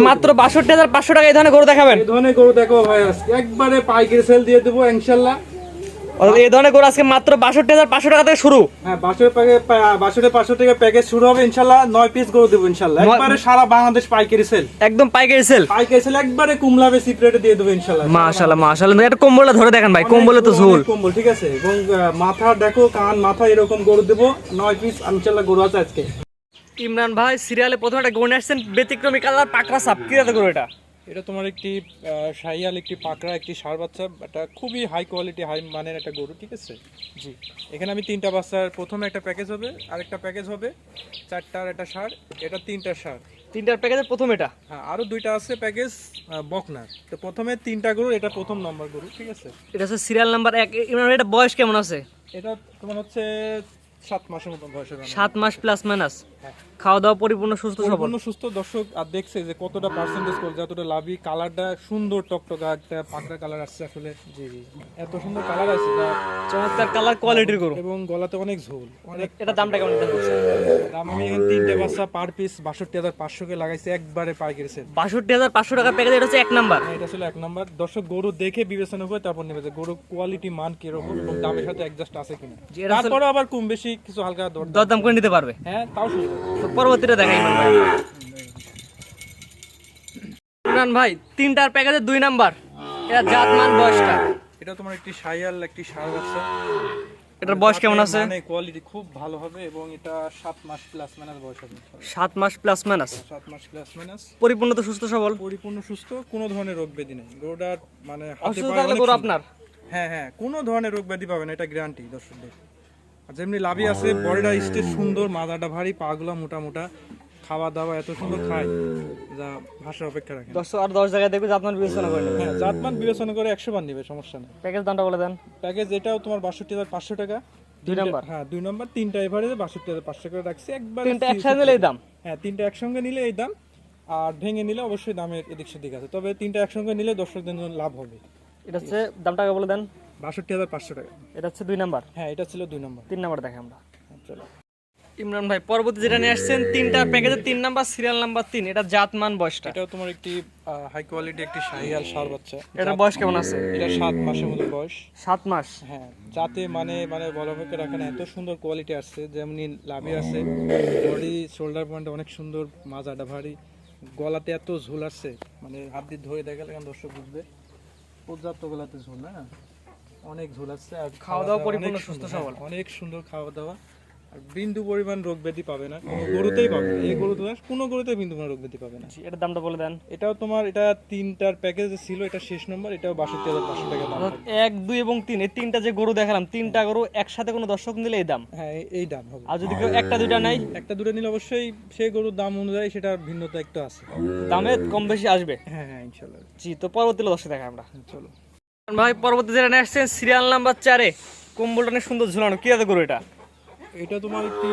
মাত্র ৬২,৫০০ টাকা এই ধরনের গরু দেখাবেন। এই ধরনের গরু দেখো ভাই, আজকে একবারে পাইকারি সেল দিয়ে দেবো ইনশাআল্লাহ। এই ধরনের গরু আজকে মাত্র ৬২,৫০০ টাকা থেকে শুরু। হ্যাঁ, ৬২,৫০০ টাকা প্যাকেজ শুরু হবে ইনশাআল্লাহ। 9 পিস গরু দেবো ইনশাআল্লাহ, একবারে সারা বাংলাদেশ পাইকারি সেল। একদম পাইকারি সেল, পাইকারি সেল একবারে কুমলা বেশি রেটে দিয়ে দেবো ইনশাআল্লাহ। মাশাআল্লাহ মাশাআল্লাহ। এটা কম্বলটা ধরে দেখেন ভাই, কম্বলে তো ঝোল কম্বল, ঠিক আছে। এবং মাথা দেখো, কান মাথা এরকম গরু দেবো 9 পিস ইনশাআল্লাহ গরু আছে আজকে। ইমরান ভাই সিরিয়ালে প্রথমে একটা গরু নিয়ে আসছেন, ব্যতিক্রমী কালার, পাকড়া সাপ। কি জাতের গরু এটা? এটা তোমার একটি শাহিয়াল, একটি পাকড়া, একটি ষাঁড় বাচ্চা। এটা খুবই হাই কোয়ালিটি, হাই মানের একটা গরু, ঠিক আছে। জি, এখানে আমি 3টা বাচ্চার প্রথমে একটা প্যাকেজ হবে, আরেকটা প্যাকেজ হবে 4টার একটা ষাঁড়, এটা 3টার ষাঁড়। 3টার প্যাকেজের প্রথম এটা। হ্যাঁ, আরো 2টা আছে প্যাকেজ বকনার। তো প্রথমে 3টা গরু, এটা প্রথম নম্বর গরু, ঠিক আছে। এটা হচ্ছে সিরিয়াল নাম্বার 1। ইমরান ভাই এটা বয়স কেমন আছে? এটা তোমার হচ্ছে 7 মাসের মতো বয়স হবে। 7 মাস প্লাস মাইনাস। হ্যাঁ, খাওয়া দাওয়া পরিপূর্ণ সুস্থ সবল। সম্পূর্ণ সুস্থ। দর্শক আর দেখছে যে কতটা পার্সেন্টেজ করে, যতটা লাভি, কালারটা সুন্দর টকটকা একটা পাকড়া কালার আসছে আসলে। জি জি, এত সুন্দর কালার আছে, চমৎকার কালার কোয়ালিটির গরু, এবং গলাতে অনেক ঝোল, অনেক। এটা দামটা কেমন দিতে হচ্ছে? দাম আমি এখানে 3টে বাচ্চা পার পিস ৬২,৫০০ কে লাগাইছি, একবারে পাইকারি সেল। ৬২,৫০০ টাকার প্যাকেজ, এটা হচ্ছে 1 নাম্বার। এটা ছিল 1 নাম্বার। দর্শক গরু দেখে বিবেচনা করে তারপর নেবে যে গরু কোয়ালিটি মান কিরকম এবং দামের সাথে অ্যাডজাস্ট আছে কিনা। তারপরে আবার কম বেশি কিছু হালকা দরদাম করে নিতে পারবে। হ্যাঁ, তাও সুযোগ। তো পরবর্তীটা দেখাই ইমরান ভাই। ইমরান ভাই 3টার প্যাকেজে 2 নাম্বার, এটা জাতমান বয়সটা। এটা তোমার একটি শাহিয়াল, একটি ষাঁড় বাচ্চা। এটার বয়স কেমন আছে? মানে কোয়ালিটি খুব ভালো হবে, এবং এটা 7 মাস প্লাস মাইনাস বয়স হবে। 7 মাস প্লাস মাইনাস। 7 মাস প্লাস মাইনাস। পরিপূর্ণ তো সুস্থ সবল, পরিপূর্ণ সুস্থ, কোনো ধরনের রোগ ব্যাধি নেই গরুটার। মানে হাতে অসুস্থ পায়ে থাকলে অনেক গরু সুন্দর। আপনার। হ্যাঁ হ্যাঁ, কোনো ধরনের রোগ ব্যাধি পাবে না, এটা গ্যারান্টি দর্শকদের। আর যেমনি লাভি আছে, বডিটা স্টেজ সুন্দর, মাথাটা ভারী, পাগুলা মোটা মোটা, খাওয়া দাওয়া এত সুন্দর খায় যা ভাষার অপেক্ষা রাখে। 10 জায়গায় দেখবে জাতমান বিবেচনা করে নেবে। হ্যাঁ, জাতমান বিবেচনা করে 100 বার নিবে, সমস্যা নেই। প্যাকেজ দামটা বলে দেন। প্যাকেজ এটাও তোমার ৬২,৫০০ টাকা। 2 নাম্বার। হ্যাঁ, 2 নাম্বার। 3টা এভারেজে ৬২,৫০০ করে রাখছি একবার। 3টা একসাথে নিলে এই দাম। হ্যাঁ, 3টা একসঙ্গে নিলে এই দাম। আর ভেঙে নিলে অবশ্যই দামের এদিক সেদিক আছে, তবে 3টা একসঙ্গে নিলে দর্শকদের জন্য লাভ হবে। এটা হচ্ছে দামটা বলে দেন। ৬২,৫০০ টাকা। এটা হচ্ছে 2 নাম্বার। হ্যাঁ, এটা ছিল 2 নাম্বার। 3 নাম্বার দেখে আমরা। চলো ইমরান ভাই পরবর্তী যেটা নিয়ে আসছেন, 3টার প্যাকেজে 3 নাম্বার, সিরিয়াল নাম্বার 3, এটা জাতমান বয়সটা। এটাও তোমার একটি হাই কোয়ালিটি, একটি শাহিয়াল ষাঁড় বাচ্চা। এটার বয়স কেমন আছে? এটা 7 মাসের মতো বয়স। 7 মাস। হ্যাঁ, যাতে মানে বলা অপেক্ষা রাখে না, এত সুন্দর কোয়ালিটি আসছে। যেমনি লাভি আছে, বডি শোল্ডার পয়েন্ট অনেক সুন্দর, মাজাটা ভারী, গলাতে এত ঝোল আসছে, মানে হাত দিয়ে ধরে দেখালে এখন দর্শক বুঝবে পর্যাপ্ত গলাতে ঝোল। হ্যাঁ, অনেক ঝোল আসছে। আর খাওয়া দাওয়া পরিপূর্ণ সুস্থ সবল, অনেক সুন্দর খাওয়া দাওয়া। আর বিন্দু পরিমাণ রোগ ব্যাধি পাবে না, কোনো গরুতেই পাবে না। এই গরুতে কোনো গরুতে বিন্দু পরিমাণ রোগ ব্যাধি পাবে না। এটার দামটা বলে দেন। এটাও তোমার, এটা 3টার প্যাকেজে ছিল, এটা শেষ নম্বর। এটাও ৬২,৫০০ টাকা দাম। 1, 2 এবং 3, এই 3টা যে গরু দেখালাম, 3টা গরু একসাথে কোনো দর্শক নিলে এই দাম। হ্যাঁ, এই দাম হবে। আর যদি কেউ একটা দুইটা নাই, একটা দুটো নিলে অবশ্যই সেই গরুর দাম অনুযায়ী সেটার ভিন্নতা একটু আছে, দামে কম বেশি আসবে। হ্যাঁ হ্যাঁ, ইনশাআল্লাহ। জি, তো পরবর্তী দর্শক দেখাই আমরা। চলো ভাই পরবর্তী যেটা নিয়ে আসছেন, সিরিয়াল নাম্বার 4-এ, কম্বলটা অনেক সুন্দর ঝুলানো। কি আছে গরু এটা? এটা তোমার একটি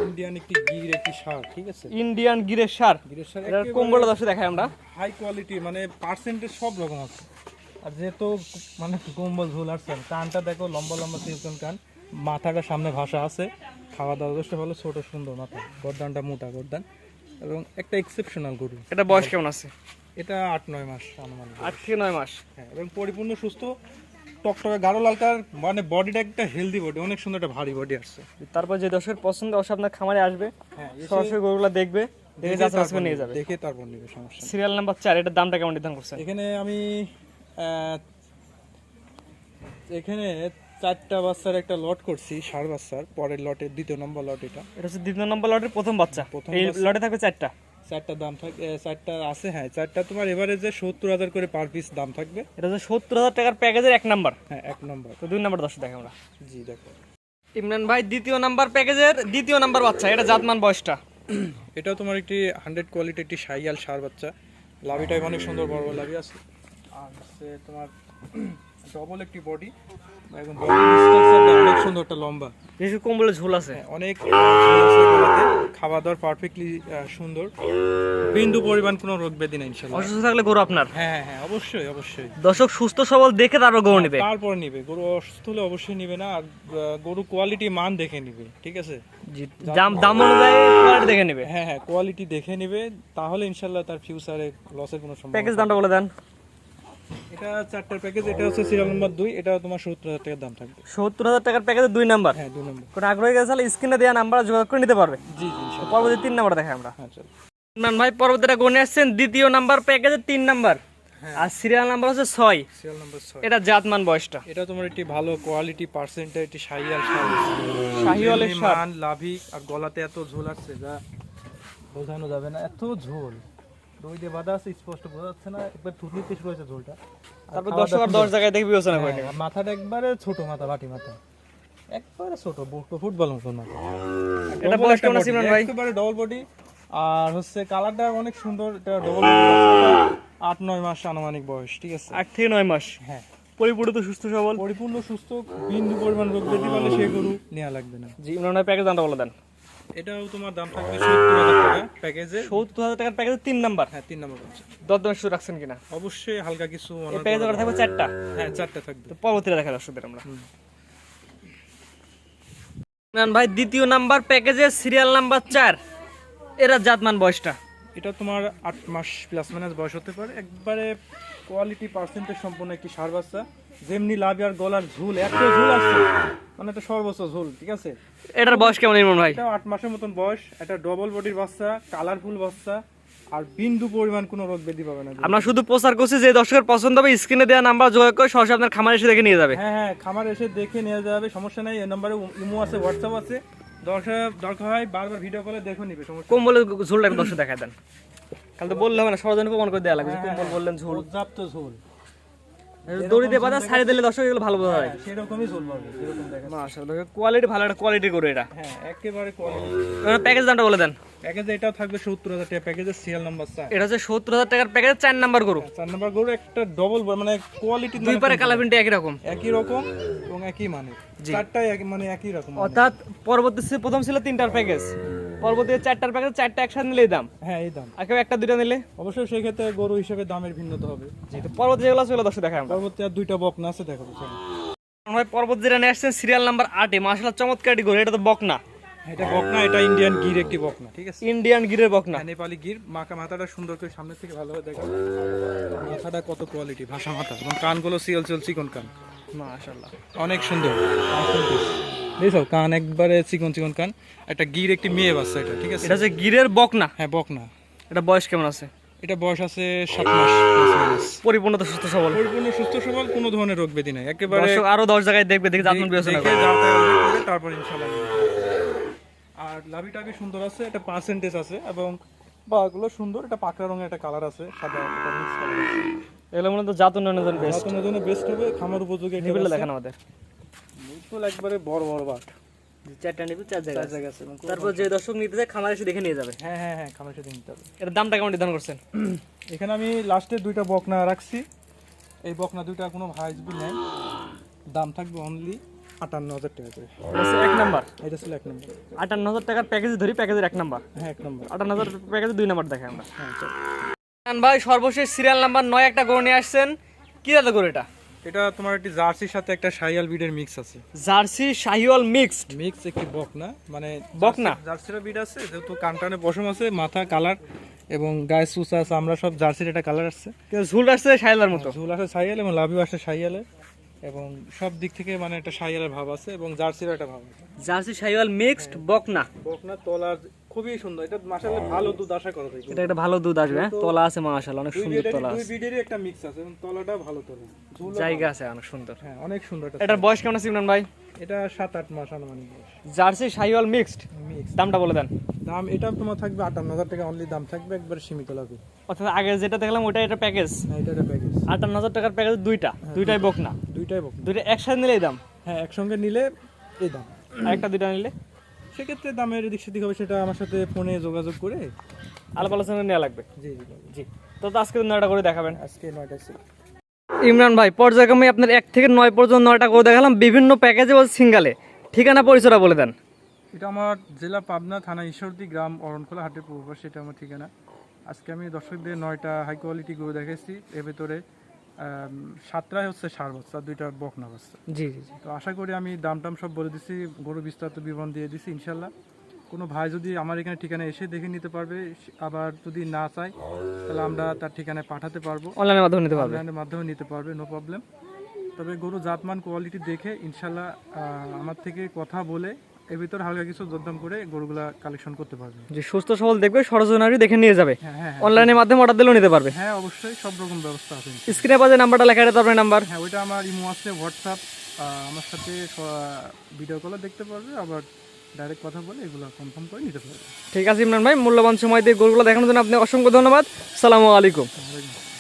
ইন্ডিয়ান, একটি গির, একটি ষাঁড়, ঠিক আছে। ইন্ডিয়ান গিরের সার। গিরের ষাঁড় এটার কম্বলটা দর্শক দেখাই আমরা। হাই কোয়ালিটি, মানে পার্সেন্টেজ সব রকম আছে। আর যেহেতু মানে কম্বল ঝোল আসছে, কানটা দেখো লম্বা লম্বা সিল্কন কান, মাথাটা সামনে ভাষা আছে, খাওয়া দাওয়া যথেষ্ট ভালো, ছোট সুন্দর মাথা, গর্দানটা মোটা গর্দান, এবং একটা এক্সেপশনাল গরু। এটা বয়স কেমন আছে? এটা 8-9 মাস আনুমানিক। 8 থেকে 9 মাস। হ্যাঁ, এবং পরিপূর্ণ সুস্থ, টকটকে গাঢ় লালকার, মানে বডিটা একটা হেলদি বডি, অনেক সুন্দর একটা ভারী বডি আসছে। তারপর যে দর্শকের পছন্দ অবশ্যই আপনার খামারে আসবে, হ্যাঁ, সরাসরি গরুগুলো দেখবে, দেখে যাচাই নিয়ে যাবে। দেখে তারপর নিবে, সমস্যা নেই। সিরিয়াল নাম্বার 4, এটার দামটা কেমন নির্ধারণ করছেন? এখানে আমি এখানে 4টা বাচ্চার একটা লট করছি, ষাঁড় বাচ্চার পরের লটের 2য় নম্বর লট। এটা হচ্ছে 2য় নম্বর লটের প্রথম বাচ্চা। এই লটে থাকবে 4টা। 4টা দাম থাকবে, 4টা আছে। হ্যাঁ, 4টা তোমার এভারেজে 70,000 করে পার পিস দাম থাকবে। এটা হচ্ছে 70,000 টাকার প্যাকেজের 1 নাম্বার। হ্যাঁ, 1 নম্বর। তো 2 নাম্বার দর্শক দেখে আমরা। জি দেখো, ইমরান ভাই 2য় নাম্বার প্যাকেজের 2য় নাম্বার বাচ্চা, এটা জাতমান বয়সটা। এটাও তোমার একটি 100 কোয়ালিটি, একটি শাহিয়াল ষাঁড় বাচ্চা। লাভিটাই অনেক সুন্দর, বড় বড় লাভি আছে। আর হচ্ছে তোমার ডবল একটি বডি, একদম বডি স্ট্রাকচারটা অনেক সুন্দর, একটা লম্বা, বেশি কম্বলে ঝোল আছে। অনেক ঝোল আছে গলাতে, খাওয়া দাওয়ার পারফেক্টলি সুন্দর, বিন্দু পরিমাণ কোনো রোগ ব্যাধি নেই ইনশাআল্লাহ। অসুস্থ থাকলে গরু আপনার? হ্যাঁ হ্যাঁ অবশ্যই অবশ্যই। দর্শক সুস্থ সবল দেখে তারপর গরু নেবে, তারপর নিবে। গরু অসুস্থ হলে অবশ্যই নিবে না, আর গরু কোয়ালিটি মান দেখে নিবে, ঠিক আছে? জি, দাম অনুযায়ী কোয়ালিটি দেখে নেবে। হ্যাঁ হ্যাঁ কোয়ালিটি দেখে নিবে, তাহলে ইনশাআল্লাহ তার ফিউচারে লসের কোনো সম্ভাবনা। প্যাকেজ দামটা বলে দেন। এটা 4টার প্যাকেজ, এটা হচ্ছে সিরিয়াল নাম্বার 2, এটা তোমার 70,000 টাকার দাম থাকবে। 70,000 টাকার প্যাকেজে 2 নাম্বার। হ্যাঁ 2 নম্বর। কোন আগ্রহী গেছে তাহলে স্ক্রিনে দেওয়া নাম্বার যোগাযোগ করে নিতে পারবে। জি জি ইনশাআল্লাহ। পরবর্তী 3 নাম্বার দেখাই আমরা। হ্যাঁ চল। ইমরান ভাই পরবর্তীটা গনে আসছেন দ্বিতীয় নাম্বার প্যাকেজে 3 নাম্বার, আর সিরিয়াল নাম্বার হচ্ছে 6। Serial number 6। এটা জাতমান বয়সটা? এটা তোমার একটি ভালো কোয়ালিটি পার্সেন্টেজ, একটি শাহিওয়াল শাহিওয়ালের সার, মান লাভি, আর গলাতে এত ঝোল আছে যা বোঝানো যাবে না, এত ঝোল। দই দিয়ে বাঁধা আছে, স্পষ্ট বোঝা যাচ্ছে না, একবার থুতনিতে শুরু হয়েছে ঝোলটা। তারপর 10 জায়গায় দেখবি বিবেচনা করে নেবে। মাথাটা একবারে ছোট, মাথা বাটি মাথা একবারে ছোট, ফুটবল মতন মাথা। এটা বয়স কেমন আছে ইমরান ভাই? একেবারে ডবল বডি, আর হচ্ছে কালারটা অনেক সুন্দর। এটা ডবল 8-9 মাস আনুমানিক বয়স, ঠিক আছে? 8 থেকে 9 মাস। হ্যাঁ পরিপূর্ণ তো সুস্থ সবল, পরিপূর্ণ সুস্থ, বিন্দু পরিমাণ রোগ ব্যাধি পালে সেই গরু নেওয়া লাগবে না। জি ইমরান ভাই প্যাকেজ দামটা বলে দেন। এটাও তোমার দাম থাকবে 70,000 টাকা প্যাকেজে। 70,000 টাকার প্যাকেজে 3 নাম্বার। হ্যাঁ 3 নম্বর হচ্ছে। দরদাম শুরু রাখছেন কিনা? অবশ্যই হালকা কিছু এই প্যাকেজে করা থাকবে 4টা। হ্যাঁ 4টা থাকবে। তো পরবর্তীটা দেখা দর্শকদের আমরা। ইমরান ভাই দ্বিতীয় নাম্বার প্যাকেজে সিরিয়াল নাম্বার 4, এরা জাতমান বয়সটা? এটা তোমার 8 মাস প্লাস মাইনাস বয়স হতে পারে। একবারে কোয়ালিটি পার্সেন্টেজ সম্পূর্ণ একটি ষাঁড় বাচ্চা, যেমনি লাভ আর গলার ঝুল, এত ঝুল আছে, মানে এটা সর্বোচ্চ ঝুল, ঠিক আছে? এটার বয়স কেমন ইমরান ভাই? এটাও 8 মাসের মতন বয়স। এটা ডবল বডির বাচ্চা, কালারফুল বাচ্চা, আর বিন্দু পরিমাণ কোনো রোগ ব্যাধি পাবে না। আমরা শুধু প্রচার করছি, যে দর্শকের পছন্দ হবে স্ক্রিনে দেওয়া নাম্বার যোগাযোগ করে সরাসরি আপনার খামারে এসে দেখে নিয়ে যাবে। হ্যাঁ হ্যাঁ খামার এসে দেখে নিয়ে যাবে, সমস্যা নাই। এই নম্বরে ইমো আছে, হোয়াটসঅ্যাপ আছে, দরকার হয় বারবার ভিডিও কলে দেখে নিবে, সমস্যা। কম্বলে ঝোলটা একটু দর্শক দেখায় দেন, কাল তো বললে হবে না, সরজনে প্রমাণ করে দেওয়া লাগবে যে কম্বল বললেন ঝোল। পর্যাপ্ত ঝোল, দড়ি দিয়ে বাঁধা ছাড়িয়ে দিলে দর্শক এগুলো ভালো বোঝা যায়। সেরকমই ঝোল পাবে, যেরকম দেখেন। মাশাআল্লাহ কোয়ালিটি ভালো, একটা কোয়ালিটি করে এটা। হ্যাঁ একেবারে কোয়ালিটি। প্যাকেজ দামটা বলে দেন। প্যাকেজে এটাও থাকবে 70,000 টাকা প্যাকেজের সিরিয়াল নাম্বার 4। এটা হচ্ছে 70,000 টাকার প্যাকেজে 4 নাম্বার গরু। 4 নাম্বার গরু, একটা ডবল মানে কোয়ালিটি দুই পারে কালার প্রিন্ট একই রকম, একই রকম এবং একই মানে, চারটাই মানে একই রকম। অর্থাৎ পরবর্তী প্রথম ছিল 3টার প্যাকেজ, পরবর্তী 4টার প্যাকেজ 4টা একসাথে নিলেই দাম। হ্যাঁ এই দাম। আর কেউ একটা দুইটা নিলে অবশ্যই সেই ক্ষেত্রে গরু হিসেবে দামের ভিন্নতা হবে। যেহেতু পরবর্তী যেগুলো আছে ওগুলো দর্শক দেখায় আমরা। পরবর্তী আর 2টা বকনা আছে, দেখো। ভাই পরবর্তী যেটা নিয়ে আসছেন সিরিয়াল নাম্বার 8 মাশাআল্লাহ চমৎকার গরু। এটা তো বকনা? এটা বকনা, এটা ইন্ডিয়ান গির একটি বকনা, ঠিক আছে? ইন্ডিয়ান গিরের বকনা, নেপালি গির। মাথাটা সুন্দর করে সামনে থেকে ভালোভাবে দেখো, মাথাটা কত কোয়ালিটি, ভাষা মাথা, এবং কানগুলো সিএল চিকন কান, মাশাআল্লাহ অনেক সুন্দর। দেখো কান একবারে চিকন চিকন কান, একটা গির একটি মেয়ে বাচ্চা এটা, ঠিক আছে? এটা হচ্ছে গিরের বকনা। হ্যাঁ বকনা। এটা বয়স কেমন আছে? এটা বয়স আছে 7 মাস প্লাস মাইনাস। পরিপূর্ণ তো সুস্থ সবল, পরিপূর্ণ সুস্থ সবল, কোনো ধরনের রোগ ব্যাধি নাই, একেবারে। দর্শক আরো 10 জায়গায় দেখবে, দেখে জাতমান বিবেচনা দেখে করবে। যাচাই করে তারপর ইনশাআল্লাহ নিবে। আর লাভি টাভি সুন্দর আছে, এটা পার্সেন্টেজ আছে, এবং বাগুলো সুন্দর। এটা পাকড়া রঙের একটা কালার আছে, সাদা একটা মিক্স কালার আছে। এগুলো মনে তো জাত উন্নয়নের জন্য বেস্ট। নতুন জন্য বেস্ট হবে, খামার উপযোগী একটা নিবিলে বাচ্চা। দেখেন আমাদের মুকুল একবারে বড় বড় বাট, 4টা নিবে 4 চার জায়গায়। জায়গা আছে, এবং তারপর যে দর্শক নিতে যায় খামারে এসে দেখে নিয়ে যাবে। হ্যাঁ হ্যাঁ হ্যাঁ খামার সাথে নিতে হবে। এর দামটা কেমন নির্ধারণ করছেন? এখানে আমি লাস্টে 2টা বকনা রাখছি। এই বকনা 2টা কোনো ভাইজবি নেই, দাম থাকবে অনলি 58,000 টাকা করে। এটা হচ্ছে 1 নাম্বার। এটা ছিল 1 নম্বর। 58,000 টাকার প্যাকেজ ধরি, প্যাকেজের 1 নাম্বার। হ্যাঁ 1 নম্বর। 58,000 প্যাকেজে 2 নাম্বার দেখাই আমরা। হ্যাঁ চল। ভাই সর্বশেষ সিরিয়াল নাম্বার 9 একটা গরু নিয়ে আসছেন, কি জাত গরু এটা? এটা তোমার একটি জার্সির সাথে একটা শাহিয়াল ব্রিডের মিক্স আছে। Jersey Sahiwal mixed. মিক্স একটি বকনা, মানে বকনা? জার্সির ব্রিড আছে, যেহেতু কানটানে পশম আছে, মাথা কালার এবং গায়ে সুসা আছে, আমরা সব জার্সির একটা কালার আছে। ঝুল আসছে শাহিওয়ালের মতো, ঝুল আছে শাহিয়াল, এবং লাভিও আসে শাহিয়ালের, এবং সব দিক থেকে মানে একটা শাহিয়ালের ভাব আছে, এবং জার্সির একটা ভাব আছে। জার্সি শাহিওয়াল মিক্সড বকনা। বকনা তলার খুবই সুন্দর, এটা মাশাআল্লাহ ভালো দুধ আশা করা যায়। এটা একটা ভালো দুধ আসবে, হ্যাঁ? তলা আছে মাশাআল্লাহ, অনেক সুন্দর তলা দুই আছে, ব্রিডেরই একটা মিক্স আছে, এবং তলাটা ভালো তলা, ঝুল জায়গা আছে অনেক সুন্দর। হ্যাঁ অনেক সুন্দর। এটার বয়স কেমন আছে ইমরান ভাই? এটা 7-8 মাস আনুমানিক বয়স। Jersey Sahiwal mixed, mix. দামটা বলে দেন। দাম এটা তোমার থাকবে 58,000 টাকা অনলি, দাম থাকবে একবার সীমিত লাভে। অর্থাৎ আগে যেটা দেখলাম ওটা এটা প্যাকেজ, হ্যাঁ এটা একটা প্যাকেজ। 58,000 টাকার প্যাকেজ দুইটাই বকনা। দুইটাই বকনা। দুইটা একসাথে নিলেই দাম? হ্যাঁ একসঙ্গে নিলে এই দাম। আর একটা দুইটা নিলে সেক্ষেত্রে দামের এদিক সেদিক হবে, সেটা আমার সাথে ফোনে যোগাযোগ করে আলাপ আলোচনা নেওয়া লাগবে। জি জি জি, তো আজকে 9টা করে দেখাবেন। আজকে 9টা ছিল। ইমরান ভাই পর্যায়ক্রমে আপনার 1 থেকে 9 পর্যন্ত 9টা গরু দেখালাম বিভিন্ন প্যাকেজে ও সিঙ্গালে, ঠিকানা পরিচয়টা বলে দেন। এটা আমার জেলা পাবনা, থানা ঈশ্বরদী, গ্রাম অরণখোলা, হাটের পূর্ব পাশে, এটা আমার ঠিকানা। আজকে আমি দর্শকদের 9টা হাই কোয়ালিটি গরু দেখাইছি। এর ভেতরে 7টাই হচ্ছে ষাঁড় বাচ্চা, 2টা বকনা বাচ্চা। জি জি জি। তো আশা করি আমি দাম টাম সব বলে দিছি, গরু বিস্তারিত বিবরণ দিয়ে দিছি ইনশাল্লাহ। কোনো ভাই যদি আমার এখানে ঠিকানা এসে দেখে নিতে পারবে, আবার যদি না চায় তাহলে আমরা তার ঠিকানায় পাঠাতে পারবো, অনলাইনের মাধ্যমে নিতে পারবে। অনলাইনের মাধ্যমে নিতে পারবে, নো প্রবলেম। তবে গরু জাতমান কোয়ালিটি দেখে ইনশাল্লাহ আমার থেকে কথা বলে এর ভিতরে হালকা কিছু দরদাম করে গরুগুলা কালেকশন করতে পারবে। যে সুস্থ সবল দেখবে সরজনারি দেখে নিয়ে যাবে, হ্যাঁ হ্যাঁ হ্যাঁ অনলাইনের মাধ্যমে অর্ডার দিলেও নিতে পারবে। হ্যাঁ, অবশ্যই সব রকম ব্যবস্থা আছে। স্ক্রিনে পাশে নাম্বারটা লেখা আছে আপনার নাম্বার। হ্যাঁ, ওইটা আমার ইমো আছে, হোয়াটসঅ্যাপ, আমার সাথে ভিডিও কলে দেখতে পারবে, আবার ডাইরেক্ট কথা বলে এগুলো কনফার্ম করে নিতে পারবে। ঠিক আছে ইমরান ভাই, মূল্যবান সময় দিয়ে গরুগুলো দেখানোর জন্য আপনি অসংখ্য ধন্যবাদ। সালামু আলাইকুম। ওয়ালাইকুম।